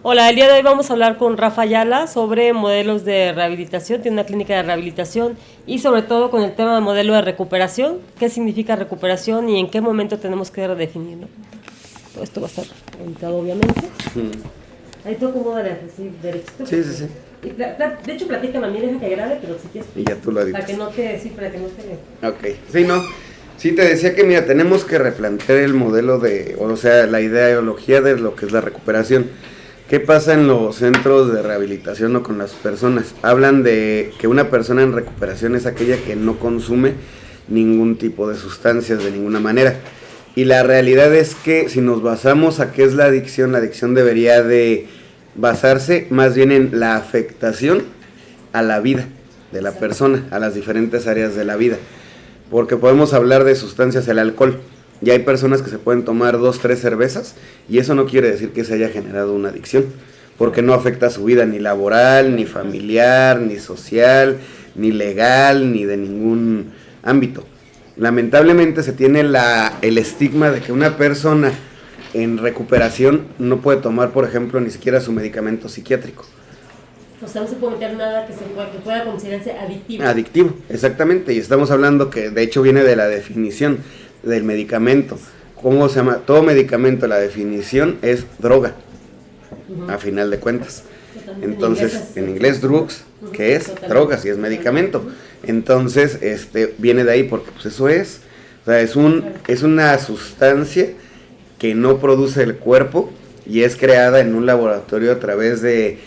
Hola, el día de hoy vamos a hablar con Rafa Ayala sobre modelos de rehabilitación, tiene una clínica de rehabilitación y sobre todo con el tema de modelo de recuperación, qué significa recuperación y en qué momento tenemos que redefinirlo. Todo esto va a estar editado obviamente. Ahí tú acomódale así derechito. Sí, sí, sí. De hecho platícame a mí, deja que grabe, pero si quieres. Y ya tú lo editas. Para que no te... Ok, sí, no. Sí, te decía que, mira, tenemos que replantear el modelo la ideología de lo que es la recuperación. ¿Qué pasa en los centros de rehabilitación o con las personas? Hablan de que una persona en recuperación es aquella que no consume ningún tipo de sustancias de ninguna manera. Y la realidad es que si nos basamos a qué es la adicción debería de basarse más bien en la afectación a la vida de la persona, a las diferentes áreas de la vida. Porque podemos hablar de sustancias, el alcohol. Y hay personas que se pueden tomar 2, 3 cervezas y eso no quiere decir que se haya generado una adicción, porque no afecta a su vida ni laboral, ni familiar, ni social, ni legal, ni de ningún ámbito. Lamentablemente se tiene el estigma de que una persona en recuperación no puede tomar, por ejemplo, ni siquiera su medicamento psiquiátrico. O sea, no se puede meter nada que pueda considerarse adictivo. Adictivo, exactamente, y estamos hablando que de hecho viene de la definición del medicamento. ¿Cómo se llama? Todo medicamento, la definición es droga, a final de cuentas. Entonces, en inglés drugs, que es drogas y es medicamento. Entonces, viene de ahí porque pues eso es. O sea, es una sustancia que no produce el cuerpo y es creada en un laboratorio a través de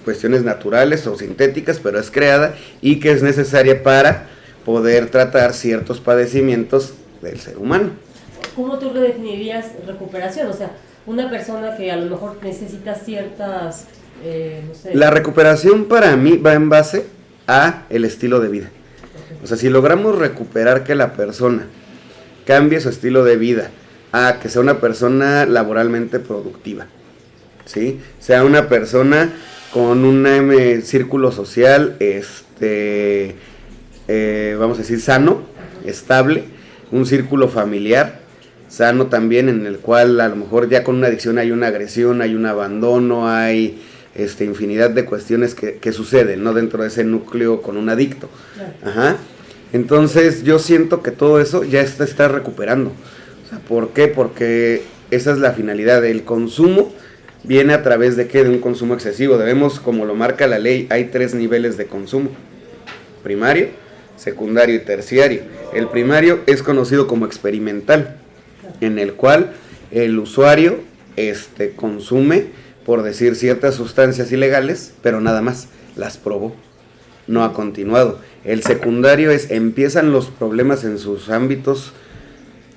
cuestiones naturales o sintéticas, pero es creada y que es necesaria para poder tratar ciertos padecimientos del ser humano. ¿Cómo tú redefinirías recuperación? O sea, una persona que a lo mejor necesita ciertas, no sé... La recuperación para mí va en base a el estilo de vida. O sea, si logramos recuperar que la persona cambie su estilo de vida a que sea una persona laboralmente productiva, ¿sí? Sea una persona con un círculo social, vamos a decir, sano, estable, un círculo familiar sano también, en el cual a lo mejor ya con una adicción hay una agresión, hay un abandono, hay infinidad de cuestiones que suceden, ¿no? Dentro de ese núcleo con un adicto. Ajá. Entonces yo siento que todo eso ya está recuperando. O sea, ¿por qué? Porque esa es la finalidad del consumo. Viene a través de ¿qué? De un consumo excesivo. Debemos, como lo marca la ley, hay 3 niveles de consumo: primario, secundario y terciario. El primario es conocido como experimental, en el cual el usuario consume, por decir, ciertas sustancias ilegales, pero nada más, las probó, no ha continuado. El secundario empiezan los problemas en sus ámbitos,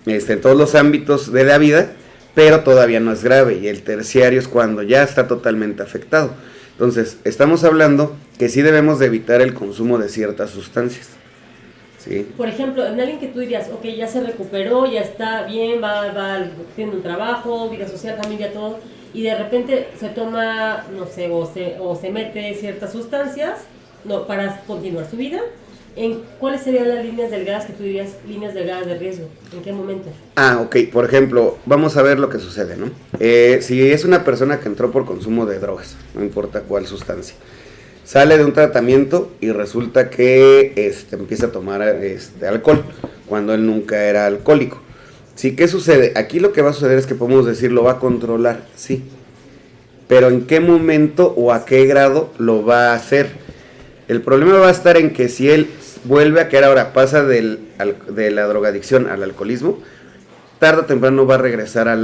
en todos los ámbitos de la vida, pero todavía no es grave. Y el terciario es cuando ya está totalmente afectado. Entonces, estamos hablando que sí debemos de evitar el consumo de ciertas sustancias. ¿Sí? Por ejemplo, en alguien que tú dirías, ok, ya se recuperó, ya está bien, tiene un trabajo, vida social, familia, todo, y de repente se toma, no sé, o se mete ciertas sustancias para continuar su vida. ¿Cuáles serían las líneas delgadas que tú dirías, líneas delgadas de riesgo? ¿En qué momento? Ok, por ejemplo, vamos a ver lo que sucede, ¿no? Si es una persona que entró por consumo de drogas, no importa cuál sustancia, sale de un tratamiento y resulta que empieza a tomar alcohol, cuando él nunca era alcohólico. Sí, ¿qué sucede? Aquí lo que va a suceder es que podemos decir, lo va a controlar, sí, pero ¿en qué momento o a qué grado lo va a hacer? El problema va a estar en que si él vuelve a caer, ahora pasa de la drogadicción al alcoholismo, tarde o temprano va a regresar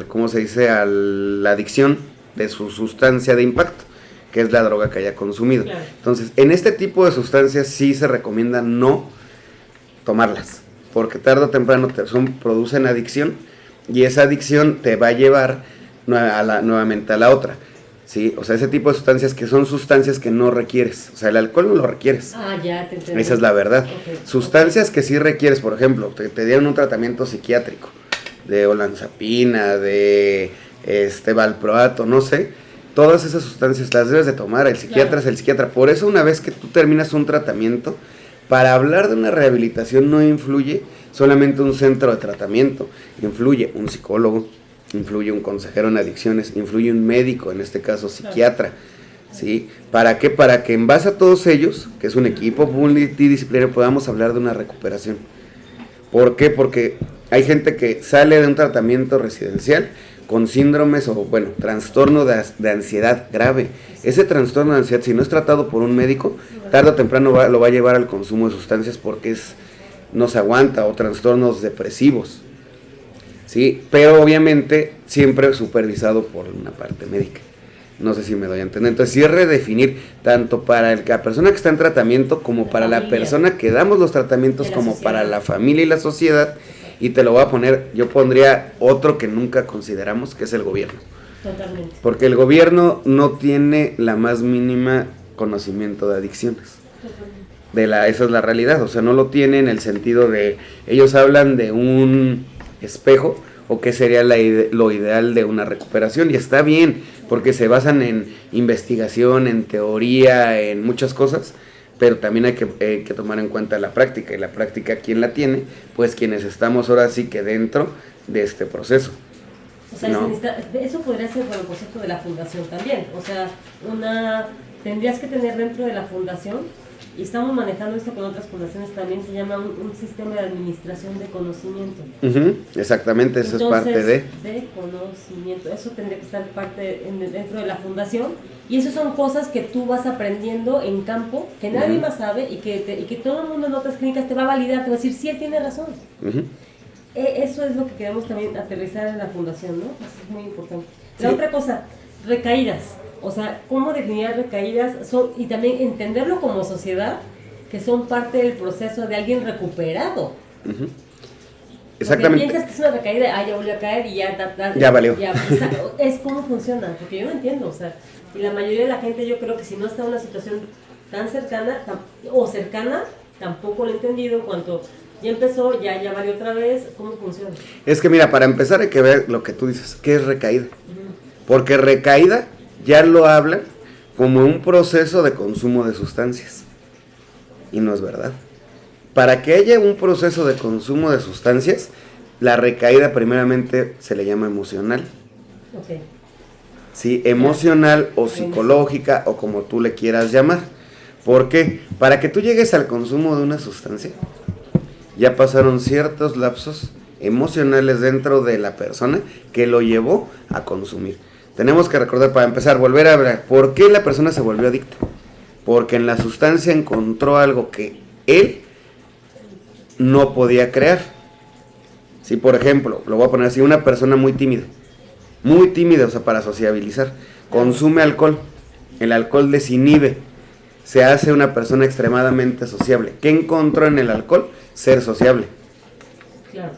¿cómo se dice? A la adicción de su sustancia de impacto, que es la droga que haya consumido. Claro. Entonces, en este tipo de sustancias sí se recomienda no tomarlas, porque tarde o temprano producen adicción, y esa adicción te va a llevar nuevamente a la otra. Sí, o sea, ese tipo de sustancias que son sustancias que no requieres. O sea, el alcohol no lo requieres. Ya te entendí. Esa es la verdad. Okay. Sustancias que sí requieres, por ejemplo, te dieron un tratamiento psiquiátrico de olanzapina, de valproato, no sé. Todas esas sustancias las debes de tomar. El psiquiatra es el psiquiatra. Por eso, una vez que tú terminas un tratamiento, para hablar de una rehabilitación no influye solamente un centro de tratamiento. Influye un psicólogo, influye un consejero en adicciones, influye un médico, en este caso psiquiatra, ¿sí? ¿Para qué? Para que en base a todos ellos, que es un equipo multidisciplinario, podamos hablar de una recuperación. ¿Por qué? Porque hay gente que sale de un tratamiento residencial con síndromes o, bueno, trastorno de ansiedad grave. Ese trastorno de ansiedad, si no es tratado por un médico, tarde o temprano lo va a llevar al consumo de sustancias porque no se aguanta, o trastornos depresivos, ¿sí? Pero obviamente siempre supervisado por una parte médica. No sé si me doy a entender. Entonces sí es redefinir tanto para la persona que está en tratamiento como para la persona que damos los tratamientos, como para la familia y la sociedad. Y te lo voy a poner, yo pondría otro que nunca consideramos, que es el gobierno. Totalmente. Porque el gobierno no tiene la más mínima conocimiento de adicciones. Esa es la realidad, o sea, no lo tiene en el sentido de, ellos hablan de un espejo, o qué sería lo ideal de una recuperación, y está bien, porque se basan en investigación, en teoría, en muchas cosas, pero también hay que tomar en cuenta la práctica, y la práctica, ¿quién la tiene? Pues quienes estamos ahora sí que dentro de este proceso. O sea, ¿no? Eso podría ser con el concepto de la fundación también, o sea, tendrías que tener dentro de la fundación, y estamos manejando esto con otras fundaciones también, se llama un sistema de administración de conocimiento. Exactamente, eso. Entonces, es parte de conocimiento, eso tendría que estar dentro de la fundación, y eso son cosas que tú vas aprendiendo en campo, que nadie más sabe, y que todo el mundo en otras clínicas te va a validar, te va a decir, sí, él tiene razón. Eso es lo que queremos también aterrizar en la fundación, ¿no? Eso es muy importante. La otra cosa, recaídas. O sea, ¿cómo definir recaídas? Y también entenderlo como sociedad, que son parte del proceso de alguien recuperado. Exactamente. Porque piensas que es una recaída, ya volvió a caer y ya valió. Es cómo funciona, porque yo no entiendo, o sea, y la mayoría de la gente, yo creo que si no está en una situación tan cercana, tampoco lo he entendido. Cuando ya empezó, ya valió otra vez, ¿cómo funciona? Es que mira, para empezar hay que ver lo que tú dices, ¿qué es recaída? Porque recaída ya lo hablan como un proceso de consumo de sustancias, y no es verdad. Para que haya un proceso de consumo de sustancias, la recaída primeramente se le llama emocional. Sí, emocional o psicológica, o como tú le quieras llamar. ¿Por qué? Para que tú llegues al consumo de una sustancia, ya pasaron ciertos lapsos emocionales dentro de la persona que lo llevó a consumir. Tenemos que recordar, para empezar, volver a ver por qué la persona se volvió adicta. Porque en la sustancia encontró algo que él no podía crear. Si, por ejemplo, lo voy a poner así, una persona muy tímida, o sea, para sociabilizar, consume alcohol, el alcohol desinhibe, se hace una persona extremadamente sociable. ¿Qué encontró en el alcohol? Ser sociable. Claro.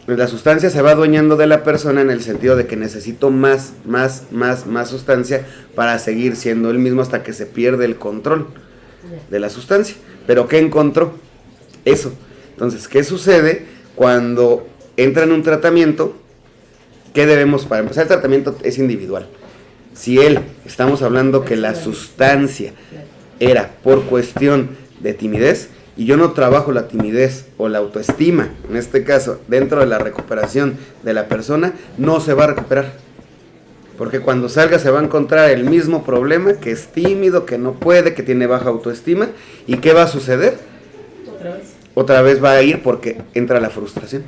Pues la sustancia se va adueñando de la persona en el sentido de que necesito más sustancia para seguir siendo él mismo, hasta que se pierde el control de la sustancia. ¿Pero qué encontró? Eso. Entonces, ¿qué sucede cuando entra en un tratamiento? ¿Qué debemos? Para empezar, el tratamiento es individual. Si estamos hablando que la sustancia era por cuestión de timidez, y yo no trabajo la timidez o la autoestima, en este caso, dentro de la recuperación de la persona, no se va a recuperar. Porque cuando salga se va a encontrar el mismo problema, que es tímido, que no puede, que tiene baja autoestima. ¿Y qué va a suceder? Otra vez va a ir, porque entra la frustración.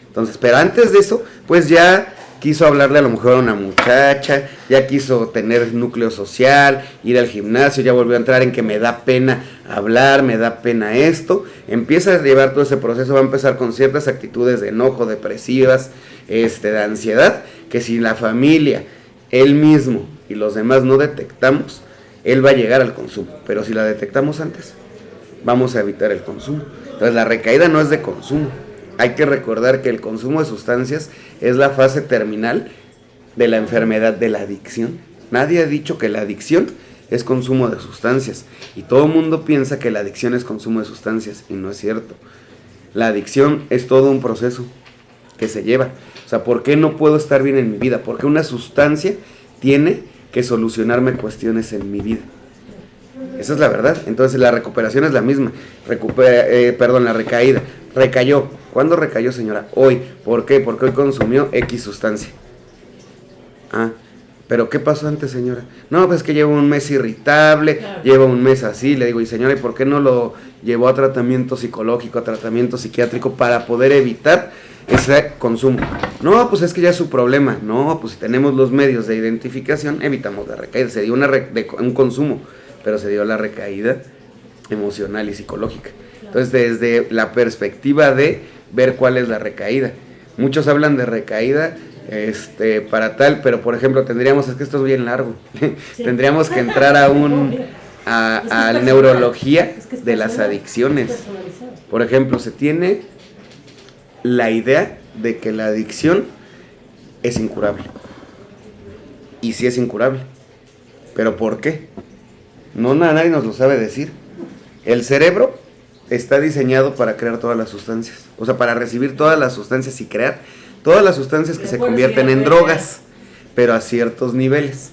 Entonces, pero antes de eso, pues ya quiso hablarle a lo mejor a una muchacha, ya quiso tener núcleo social, ir al gimnasio, ya volvió a entrar en que me da pena hablar, me da pena esto, empieza a llevar todo ese proceso, va a empezar con ciertas actitudes de enojo, depresivas, de ansiedad, que si la familia, él mismo y los demás no detectamos, él va a llegar al consumo. Pero si la detectamos antes, vamos a evitar el consumo. Entonces la recaída no es de consumo. Hay que recordar que el consumo de sustancias es la fase terminal de la enfermedad de la adicción. Nadie ha dicho que la adicción es consumo de sustancias, y todo el mundo piensa que la adicción es consumo de sustancias, y no es cierto. La adicción es todo un proceso que se lleva. O sea, ¿por qué no puedo estar bien en mi vida? Porque una sustancia tiene que solucionarme cuestiones en mi vida. Esa es la verdad. Entonces la recuperación es la misma. La recaída. Recayó. ¿Cuándo recayó, señora? Hoy. ¿Por qué? Porque hoy consumió X sustancia. Ah, pero ¿qué pasó antes, señora? No, pues que llevo un mes irritable, Claro. llevo un mes así. Le digo, y señora, ¿y por qué no lo llevó a tratamiento psicológico, a tratamiento psiquiátrico para poder evitar ese consumo? No, pues es que ya es su problema. No, pues si tenemos los medios de identificación, evitamos la recaída. Se dio un consumo, pero se dio la recaída emocional y psicológica. Entonces, desde la perspectiva de ver cuál es la recaída. Muchos hablan de recaída para tal, pero por ejemplo es que esto es bien largo. Sí. Tendríamos que entrar a a neurología de las adicciones. Por ejemplo, se tiene la idea de que la adicción es incurable. Y sí es incurable. ¿Pero por qué? Nadie nos lo sabe decir. El cerebro está diseñado para crear todas las sustancias. O sea, para recibir todas las sustancias y crear todas las sustancias que se convierten en drogas, pero a ciertos niveles.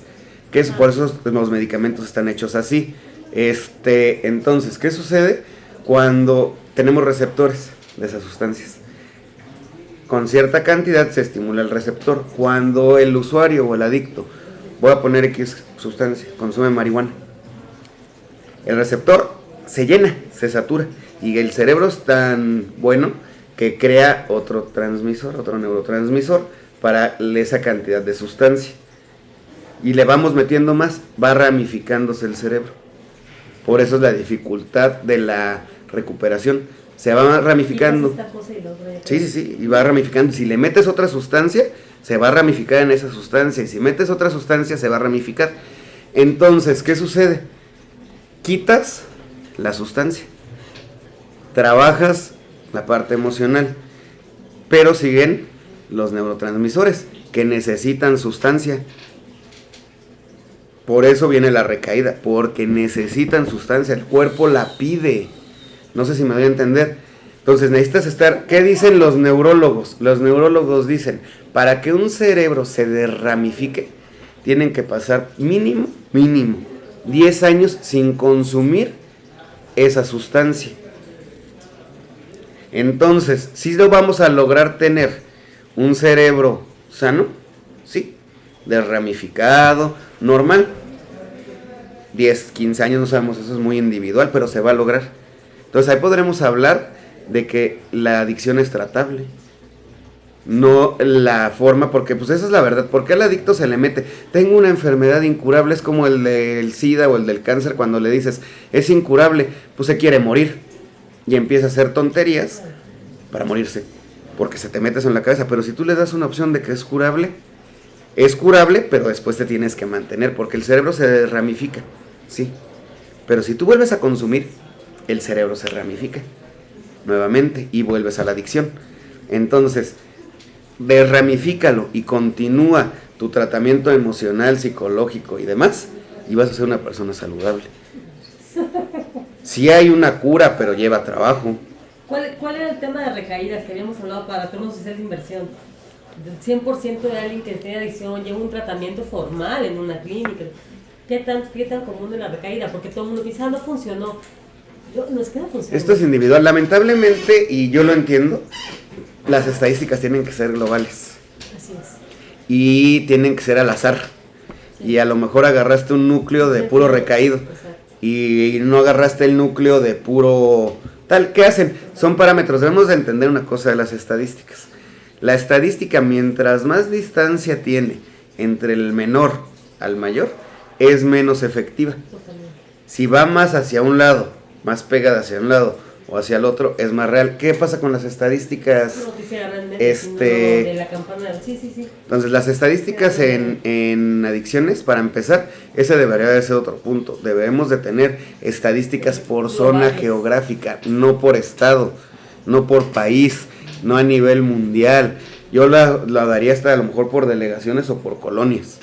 Por eso los medicamentos están hechos así. Entonces, ¿qué sucede cuando tenemos receptores de esas sustancias? Con cierta cantidad se estimula el receptor. Cuando el usuario o el adicto, voy a poner X sustancia, consume marihuana, el receptor se llena, se satura, y el cerebro es tan bueno que crea otro neurotransmisor para esa cantidad de sustancia. Y le vamos metiendo más, va ramificándose el cerebro. Por eso es la dificultad de la recuperación. Se va ramificando. Sí, y va ramificando. Si le metes otra sustancia, se va a ramificar en esa sustancia. Y si metes otra sustancia, se va a ramificar. Entonces, ¿qué sucede? Quitas la sustancia, trabajas la parte emocional, pero siguen los neurotransmisores que necesitan sustancia. Por eso viene la recaída, porque necesitan sustancia, el cuerpo la pide. No sé si me voy a entender. Entonces necesitas estar. ¿Qué dicen los neurólogos? Los neurólogos dicen, para que un cerebro se derramifique, tienen que pasar mínimo 10 años sin consumir esa sustancia. Entonces, ¿sí lo vamos a lograr tener un cerebro sano? Sí, derramificado, normal. 10, 15 años, no sabemos, eso es muy individual, pero se va a lograr. Entonces ahí podremos hablar de que la adicción es tratable. No la forma, porque pues esa es la verdad. ¿Por qué al adicto se le mete? Tengo una enfermedad incurable, es como el del SIDA o el del cáncer, cuando le dices, es incurable, pues se quiere morir. Y empieza a hacer tonterías para morirse, porque se te metes en la cabeza. Pero si tú le das una opción de que es curable, pero después te tienes que mantener, porque el cerebro se ramifica, sí. Pero si tú vuelves a consumir, el cerebro se ramifica nuevamente y vuelves a la adicción. Entonces, derramifícalo y continúa tu tratamiento emocional, psicológico y demás, y vas a ser una persona saludable. Sí hay una cura, pero lleva trabajo. ¿Cuál era el tema de recaídas que habíamos hablado para turnos sociales de inversión? Del 100% de alguien que tiene adicción lleva un tratamiento formal en una clínica. ¿Qué tan común es la recaída? Porque todo el mundo dice, no funcionó. No es que no funciona. Esto es individual. Lamentablemente, y yo lo entiendo, las estadísticas tienen que ser globales. Así es. Y tienen que ser al azar. Sí. Y a lo mejor agarraste un núcleo de puro recaído. Exacto. Y no agarraste el núcleo de puro tal. ¿Qué hacen? Son parámetros. Debemos de entender una cosa de las estadísticas. La estadística, mientras más distancia tiene entre el menor al mayor, es menos efectiva. Totalmente. Si va más hacia un lado, más pegada hacia un lado o hacia el otro, es más real. ¿Qué pasa con las estadísticas? De la campana. Sí. Entonces, las estadísticas en adicciones, para empezar, ese debería de ser otro punto. Debemos de tener estadísticas por zona geográfica, no por estado, no por país, no a nivel mundial. Yo la daría hasta a lo mejor por delegaciones o por colonias,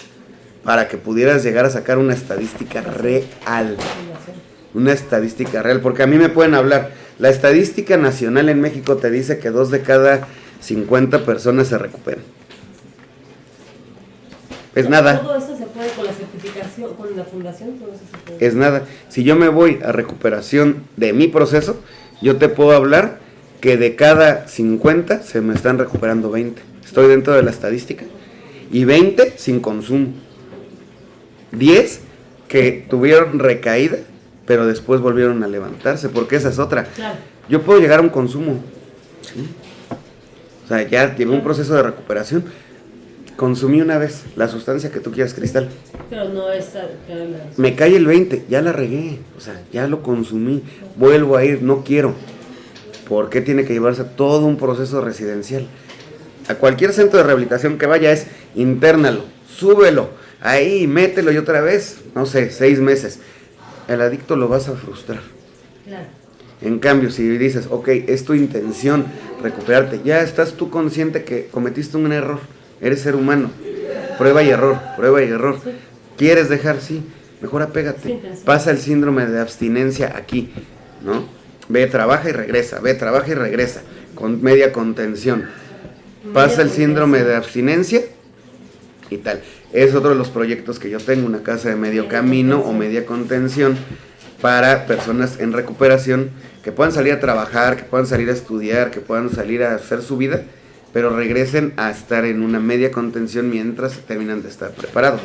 para que pudieras llegar a sacar una estadística real. Una estadística real, porque a mí me pueden hablar. La estadística nacional en México te dice que 2 de cada 50 personas se recuperan. Es nada. Todo eso se puede con la certificación, con la fundación, todo eso se puede. Es nada. Si yo me voy a recuperación de mi proceso, yo te puedo hablar que de cada 50 se me están recuperando 20. Estoy dentro de la estadística. y 20 sin consumo. 10 que tuvieron recaída, pero después volvieron a levantarse, porque esa es otra. Claro. Yo puedo llegar a un consumo, ¿sí? O sea, ya llevé un proceso de recuperación. Consumí una vez la sustancia que tú quieras, Cristal. Pero no es... Me cae el 20, ya la regué, o sea, ya lo consumí, vuelvo a ir, no quiero. ¿Por qué tiene que llevarse todo un proceso residencial? A cualquier centro de rehabilitación que vaya es internalo, súbelo, ahí, mételo y otra vez, no sé, 6 meses. El adicto lo vas a frustrar. Claro. En cambio, si dices, ok, es tu intención recuperarte, ya estás tú consciente que cometiste un error, eres ser humano, prueba y error, Sí. ¿Quieres dejar? Sí, mejor apégate, Sí, pasa el síndrome de abstinencia aquí, ¿no? Ve, trabaja y regresa, con media contención, pasa el síndrome de abstinencia y tal. Es otro de los proyectos que yo tengo, una casa de medio camino o media contención para personas en recuperación que puedan salir a trabajar, que puedan salir a estudiar, que puedan salir a hacer su vida, pero regresen a estar en una media contención mientras terminan de estar preparados.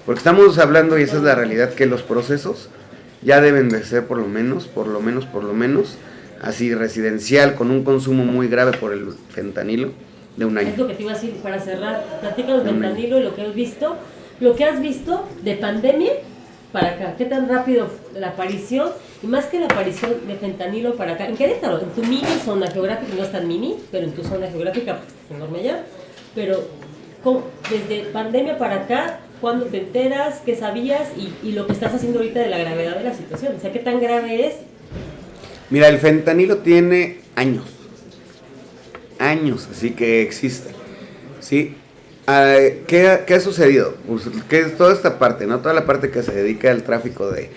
Porque estamos hablando, y esa es la realidad, que los procesos ya deben de ser por lo menos, así residencial, con un consumo muy grave por el fentanilo, de un año. Es lo que te iba a decir para cerrar. Platícanos del fentanilo y lo que has visto de pandemia para acá. ¿Qué tan rápido la aparición? Y más que la aparición de fentanilo para acá. En Querétaro, en tu mini zona geográfica, no es tan mini, pero en tu zona geográfica, pues es enorme allá. Pero desde pandemia para acá, ¿cuándo te enteras? ¿Qué sabías? Y lo que estás haciendo ahorita de la gravedad de la situación. O sea, ¿qué tan grave es? Mira, el fentanilo tiene años, así que existe, ¿sí? ¿Qué ha sucedido? Pues, ¿qué es toda esta parte, no? Toda la parte que se dedica al tráfico de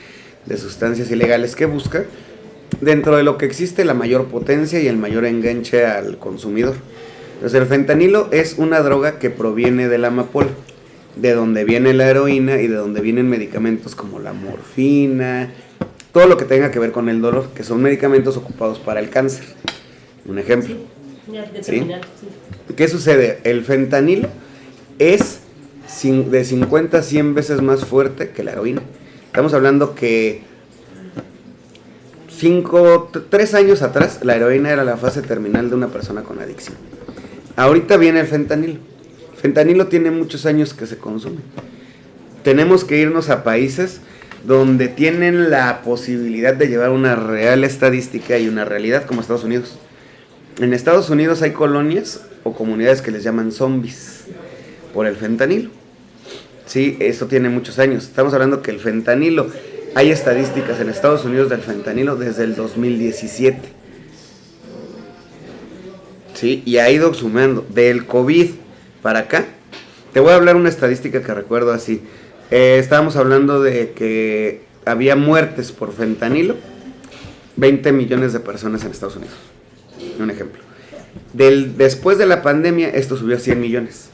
sustancias ilegales, que busca, dentro de lo que existe, la mayor potencia y el mayor enganche al consumidor. Entonces, el fentanilo es una droga que proviene de la amapola, de donde viene la heroína y de donde vienen medicamentos como la morfina, todo lo que tenga que ver con el dolor, que son medicamentos ocupados para el cáncer. Un ejemplo. Sí, ya determinado, ¿Sí? Sí. ¿Qué sucede? El fentanilo es de 50 a 100 veces más fuerte que la heroína. Estamos hablando que 3 años atrás la heroína era la fase terminal de una persona con adicción. Ahorita viene el fentanilo. El fentanilo tiene muchos años que se consume. Tenemos que irnos a países donde tienen la posibilidad de llevar una real estadística y una realidad, como Estados Unidos. En Estados Unidos hay colonias o comunidades que les llaman zombies por el fentanilo. Sí, esto tiene muchos años. Estamos hablando que el fentanilo, hay estadísticas en Estados Unidos del fentanilo desde el 2017. Sí, y ha ido sumando. Del COVID para acá, te voy a hablar una estadística que recuerdo así. Estábamos hablando de que había muertes por fentanilo, 20 millones de personas en Estados Unidos. Un ejemplo. Después de la pandemia, esto subió a 100 millones.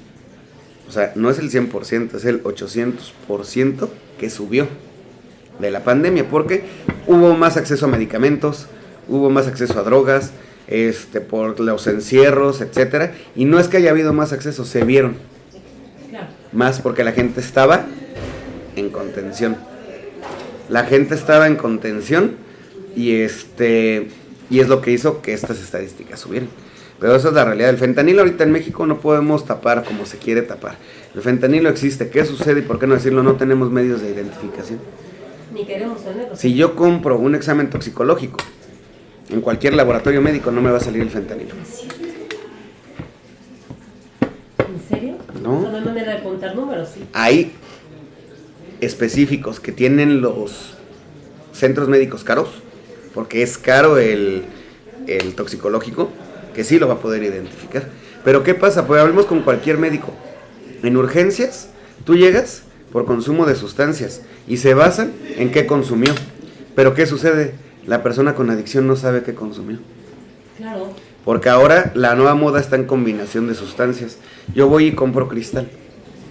O sea, no es el 100%, es el 800% que subió de la pandemia, porque hubo más acceso a medicamentos, hubo más acceso a drogas, por los encierros, etcétera, y no es que haya habido más acceso, se vieron más porque la gente estaba en contención. La gente estaba en contención y es lo que hizo que estas estadísticas subieran. Pero esa es la realidad. El fentanilo ahorita en México no podemos tapar como se quiere tapar. El fentanilo existe. ¿Qué sucede y por qué no decirlo? No tenemos medios de identificación. Ni queremos tenerlos. Si yo compro un examen toxicológico en cualquier laboratorio médico, no me va a salir el fentanilo. ¿En serio? No. No hay manera de contar números, sí. Hay específicos que tienen los centros médicos caros, porque es caro el toxicológico, que sí lo va a poder identificar. Pero ¿qué pasa? Pues hablemos con cualquier médico. En urgencias, tú llegas por consumo de sustancias y se basan en qué consumió. Pero ¿qué sucede? La persona con adicción no sabe qué consumió. Claro. Porque ahora la nueva moda está en combinación de sustancias. Yo voy y compro cristal.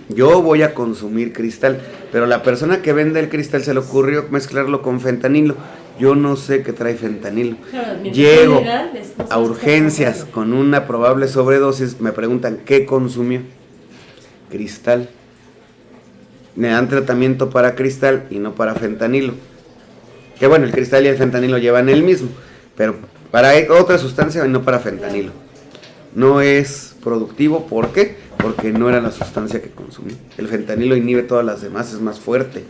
Yo voy a consumir cristal. Pero la persona que vende el cristal se le ocurrió mezclarlo con fentanilo. Yo no sé qué trae fentanilo. Claro, llego legal, a urgencias con una probable sobredosis. Me preguntan, ¿qué consumió? cristal. Me dan tratamiento para cristal y no para fentanilo. Que bueno, el cristal y el fentanilo llevan el mismo, pero para otra sustancia y no para fentanilo. No es productivo, ¿por qué? Porque no era la sustancia que consumí. El fentanilo inhibe todas las demás, es más fuerte.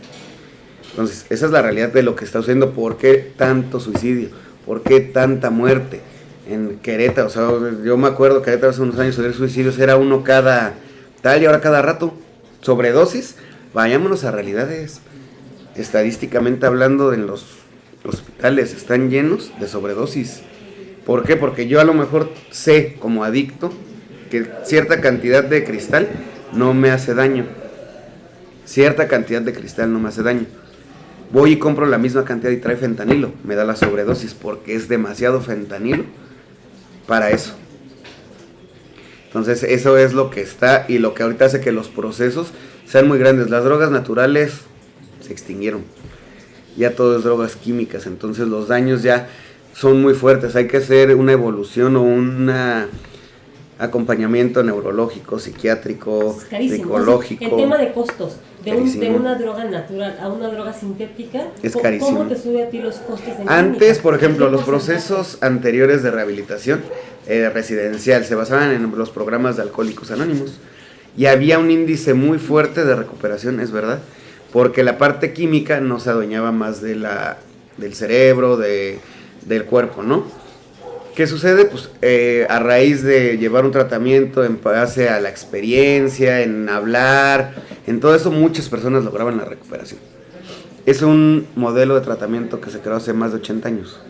Entonces, esa es la realidad de lo que está sucediendo. ¿Por qué tanto suicidio? ¿Por qué tanta muerte? En Querétaro, o sea, yo me acuerdo que Querétaro hace unos años de suicidios era uno cada tal y ahora cada rato. Sobredosis, vayámonos a realidades. Estadísticamente hablando, en los hospitales están llenos de sobredosis. ¿Por qué? Porque yo a lo mejor sé, como adicto, que cierta cantidad de cristal no me hace daño. Cierta cantidad de cristal no me hace daño. Voy y compro la misma cantidad y trae fentanilo. Me da la sobredosis porque es demasiado fentanilo para eso. Entonces eso es lo que está y lo que ahorita hace que los procesos sean muy grandes. Las drogas naturales se extinguieron. Ya todo es drogas químicas. Entonces los daños ya son muy fuertes. Hay que hacer una evolución o un acompañamiento neurológico, psiquiátrico, psicológico. El tema de costos de una droga natural a una droga sintética es carísimo. ¿Cómo te sube a ti los costos de Antes, clínica? por ejemplo, los procesos anteriores de rehabilitación residencial se basaban en los programas de Alcohólicos Anónimos y había un índice muy fuerte de recuperación, es verdad, porque la parte química no se adueñaba más del cerebro, del cuerpo, ¿no? ¿Qué sucede? Pues a raíz de llevar un tratamiento en base a la experiencia, en hablar, en todo eso muchas personas lograban la recuperación. Es un modelo de tratamiento que se creó hace más de 80 años.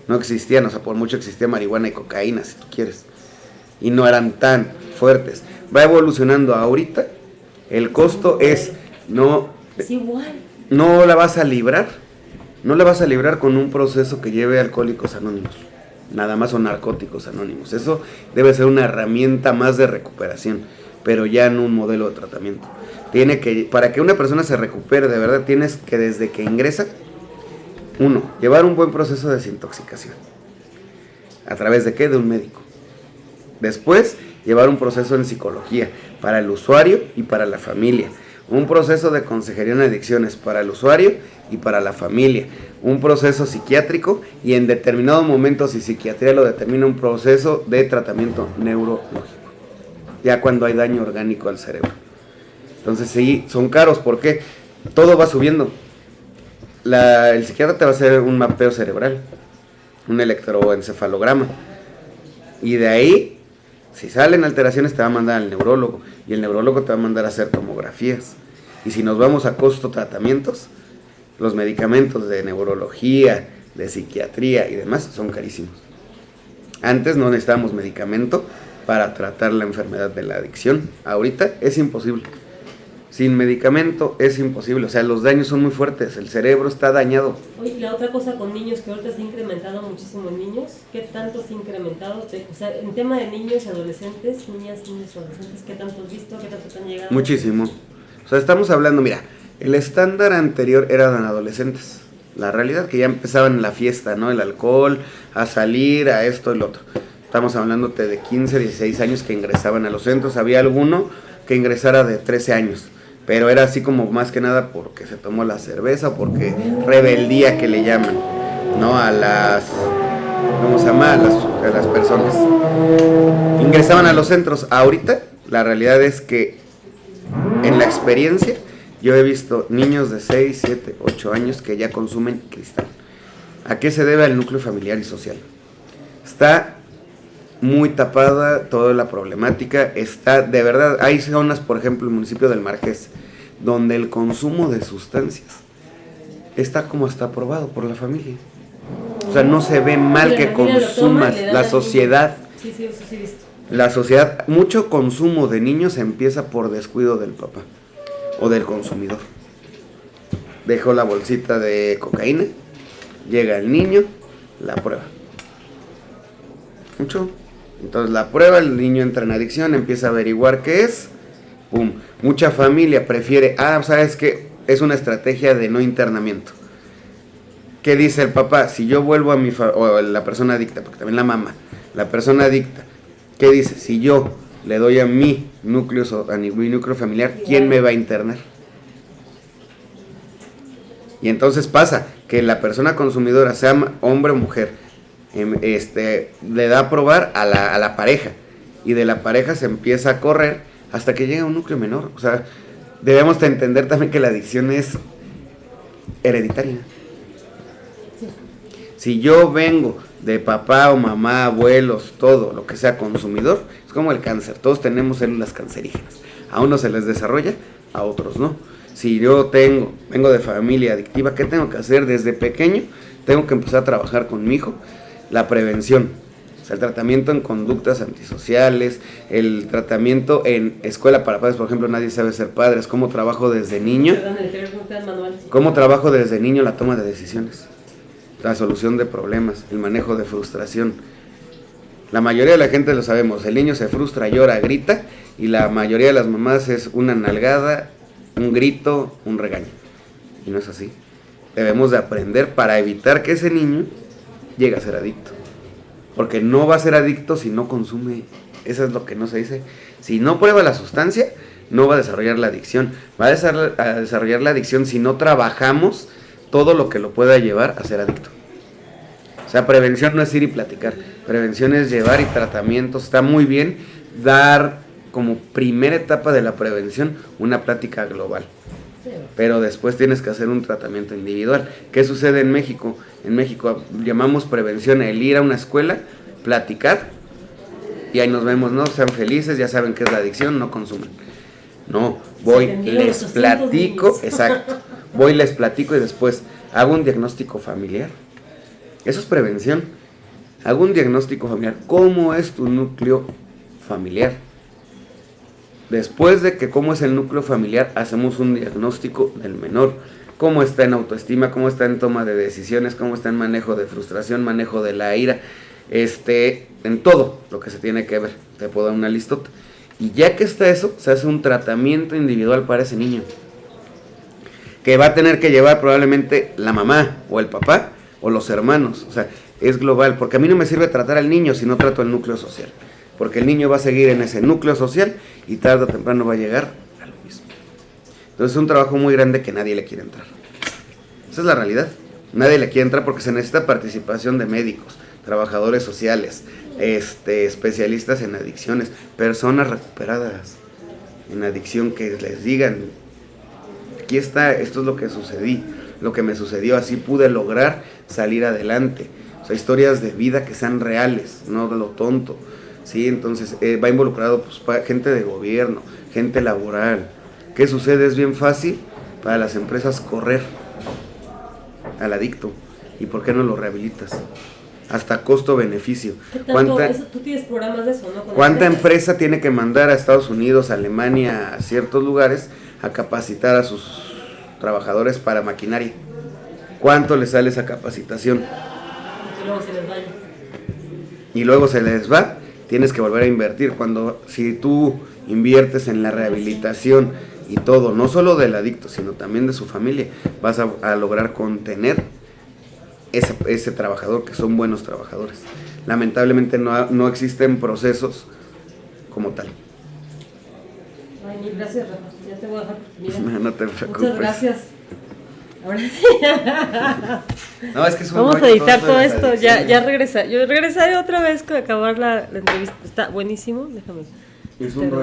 No existían, o sea, por mucho existía marihuana y cocaína, si tú quieres. Y no eran tan fuertes. Va evolucionando ahorita, el costo es igual. No la vas a librar con un proceso que lleve Alcohólicos Anónimos. Nada más son Narcóticos Anónimos. Eso debe ser una herramienta más de recuperación, pero ya en un modelo de tratamiento. Para que una persona se recupere de verdad, tienes que desde que ingresa, llevar un buen proceso de desintoxicación. ¿A través de qué? De un médico. Después, llevar un proceso en psicología para el usuario y para la familia. Un proceso de consejería en adicciones para el usuario y para la familia. Un proceso psiquiátrico y en determinado momento, si psiquiatría lo determina, un proceso de tratamiento neurológico. Ya cuando hay daño orgánico al cerebro. Entonces sí, son caros porque todo va subiendo. El psiquiatra te va a hacer un mapeo cerebral, un electroencefalograma. Y de ahí, si salen alteraciones, te va a mandar al neurólogo. Y el neurólogo te va a mandar a hacer tomografías. Y si nos vamos a costo tratamientos, los medicamentos de neurología, de psiquiatría y demás son carísimos. Antes no necesitábamos medicamento para tratar la enfermedad de la adicción. Ahorita es imposible. Sin medicamento es imposible. O sea, los daños son muy fuertes. El cerebro está dañado. Oye, y la otra cosa con niños que ahorita se ha incrementado muchísimo en niños. ¿Qué tanto se ha incrementado? O sea, en tema de niños, adolescentes, niños, adolescentes, ¿qué tanto has visto? ¿Qué tanto te han llegado? Muchísimo. O sea, estamos hablando, mira, el estándar anterior eran adolescentes. La realidad que ya empezaban en la fiesta, ¿no? El alcohol, a salir, a esto y lo otro. Estamos hablándote de 15, 16 años que ingresaban a los centros. Había alguno que ingresara de 13 años. Pero era así como más que nada porque se tomó la cerveza, porque rebeldía que le llaman, ¿no? A las personas. Ingresaban a los centros. Ahorita la realidad es que en la experiencia yo he visto niños de 6, 7, 8 años que ya consumen cristal. ¿A qué se debe el núcleo familiar y social? Está muy tapada toda la problemática. Está, de verdad, hay zonas, por ejemplo, el municipio del Marqués, donde el consumo de sustancias está como hasta aprobado por la familia. O sea, no se ve mal que consumas. La sociedad, sí, eso sí he visto. La sociedad, mucho consumo de niños empieza por descuido del papá o del consumidor. Dejó la bolsita de cocaína, llega el niño, la prueba. Mucho. Entonces la prueba, el niño entra en adicción, empieza a averiguar qué es, ¡pum! Mucha familia prefiere, ¿sabes qué? Es una estrategia de no internamiento. ¿Qué dice el papá? Si yo vuelvo a o la persona adicta, porque también la mamá, la persona adicta, ¿qué dice? Si yo le doy a mi núcleo, a mi núcleo familiar, ¿quién me va a internar? Y entonces pasa que la persona consumidora, sea hombre o mujer, le da a probar a la pareja, y de la pareja se empieza a correr hasta que llega a un núcleo menor. O sea, debemos de entender también que la adicción es hereditaria. Si yo vengo de papá o mamá, abuelos, todo lo que sea consumidor, es como el cáncer, todos tenemos células cancerígenas. A unos se les desarrolla, a otros no. Si yo vengo de familia adictiva, ¿qué tengo que hacer desde pequeño? Tengo que empezar a trabajar con mi hijo la prevención, o sea, el tratamiento en conductas antisociales, el tratamiento en escuela para padres. Por ejemplo, Nadie sabe ser padres, cómo trabajo desde niño, la toma de decisiones, la solución de problemas, el manejo de frustración. La mayoría de la gente lo sabemos, el niño se frustra, llora, grita, y la mayoría de las mamás es una nalgada, un grito, un regaño. Y no es así. Debemos de aprender para evitar que ese niño llegue a ser adicto. Porque no va a ser adicto si no consume. Eso es lo que no se dice. Si no prueba la sustancia, no va a desarrollar la adicción. Va a desarrollar la adicción si no trabajamos todo lo que lo pueda llevar a ser adicto. O sea, prevención no es ir y platicar. Prevención es llevar y tratamientos. Está muy bien dar como primera etapa de la prevención una plática global. Pero después tienes que hacer un tratamiento individual. ¿Qué sucede en México? En México llamamos prevención el ir a una escuela, platicar, y ahí nos vemos, ¿no? Sean felices, ya saben qué es la adicción, no consuman. No, les platico, exacto. Les platico y después hago un diagnóstico familiar. Eso es prevención. Hago un diagnóstico familiar. ¿Cómo es tu núcleo familiar? Después de que cómo es el núcleo familiar, hacemos un diagnóstico del menor. Cómo está en autoestima, cómo está en toma de decisiones, cómo está en manejo de frustración, manejo de la ira, en todo lo que se tiene que ver. Te puedo dar una listota. Y ya que está eso, se hace un tratamiento individual para ese niño, que va a tener que llevar probablemente la mamá o el papá o los hermanos. O sea, es global, porque a mí no me sirve tratar al niño si no trato el núcleo social. Porque el niño va a seguir en ese núcleo social y tarde o temprano va a llegar a lo mismo. Entonces es un trabajo muy grande que nadie le quiere entrar. Esa es la realidad. Nadie le quiere entrar porque se necesita participación de médicos, trabajadores sociales, especialistas en adicciones, personas recuperadas en adicción que les digan, aquí está, esto es lo que me sucedió, así pude lograr salir adelante. O sea, historias de vida que sean reales, no de lo tonto. Sí, entonces va involucrado pues, gente de gobierno, gente laboral. ¿Qué sucede? Es bien fácil para las empresas correr al adicto. ¿Y por qué no lo rehabilitas? Hasta costo-beneficio. Tú tienes programas de eso, ¿no? ¿Cuánta empresa tiene que mandar a Estados Unidos, a Alemania, a ciertos lugares a capacitar a sus trabajadores para maquinaria? ¿Cuánto les sale esa capacitación? Y luego se les vaya. Y luego se les va. Tienes que volver a invertir. Si tú inviertes en la rehabilitación y todo, no solo del adicto, sino también de su familia, vas a lograr contener ese trabajador, que son buenos trabajadores. Lamentablemente no existen procesos como tal. Ay, mil gracias, Rafa. Ya te voy a dejar porque mira. No te preocupes. Muchas gracias. Ahora sí. No, es que es un Vamos a editar todo esto. Adicciones. Ya regresa. Yo regresaré otra vez con acabar la entrevista. Está buenísimo. Déjame. Es un rollo.